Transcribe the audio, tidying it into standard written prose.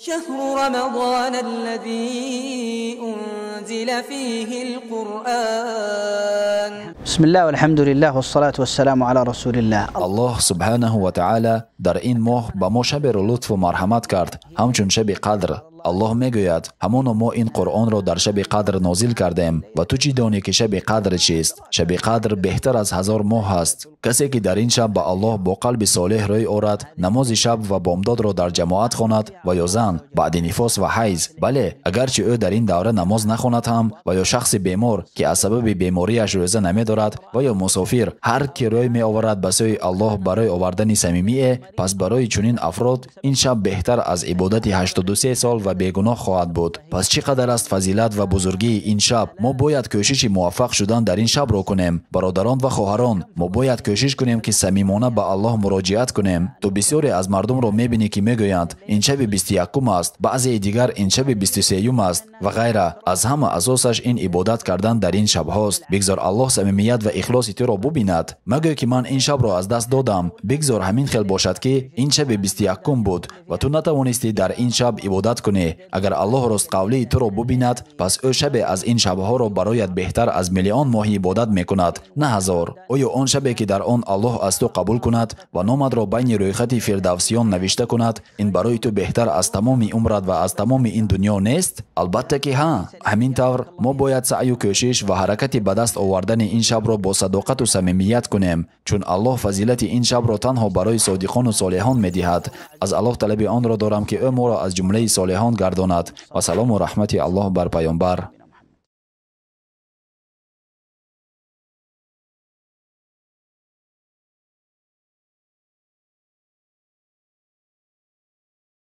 شهر رمضان الذي أنزل فيه القرآن. بسم الله والحمد لله والصلاة والسلام على رسول الله. الله سبحانه وتعالى در این ماه با ما شب رو لطف و مرحمت کرد، همچون شب قدر. الله میگوید همانا ما این قرآن را در شب قدر نازل کردیم و تو چی دانی که شب قدر چیست؟ شب قدر بهتر از 1000 ماه است. کسی که در این شب به الله با قلب صالح روی آورد، نماز شب و بامداد را در جماعت خواند و یا زن بعد نفاس و حیض، بله اگرچه او در این دوره نماز نخواند هم، و یا شخص بیمار که از سبب بیماریش روزه نمیدارد و یا مسافر، هر کی روی می آورد به سوی الله برای آوردن صمیمیه، پس برای چنین افراد این شب بهتر از عبادت 83 سال و بیگناه خواهد بود. پس چقدر است فضیلت و بزرگی این شب. ما باید کوشش موفق شدن در این شب را کنیم. برادران و خواهران، ما باید کوشش کنیم که صمیمانه به الله مراجعت کنیم. تو بسیاری از مردم را میبینی که میگویند این شب 21 است، بعضی دیگر این شب 23 است و غیره. از همه اساسش این عبادت کردن در این شب هاست. بگذار الله صمیمیت و اخلاص تو را ببیند. مگوی که من این شب را از دست دادم. بگذار همین خیل باشد که این شب 21 بود و تو نتوانستی در این شب عبادت کنی. اگر الله راست قولی تو را ببیند، پس او شب از این شبها را برایت بهتر از میلیون ماه عبادت میکند، نه 1000. یا آن شبی که در آن الله از تو قبول کند و نامت را بین روی خط فردوسیان نوشته کند، این برای تو بهتر از تمام عمرت و از تمام این دنیا نیست؟ البته که ها. همین طور ما باید سعی و کوشش و حرکت به دست آوردن این شب را با صداقت و صمیمیت کنیم، چون الله فضیلت این شب را تنها برای صادقان و صالحان میدهد. از الله طلب آن را دارم که او ما را از جمله صالحان گرداند. و سلام و رحمت الله بر پیامبر.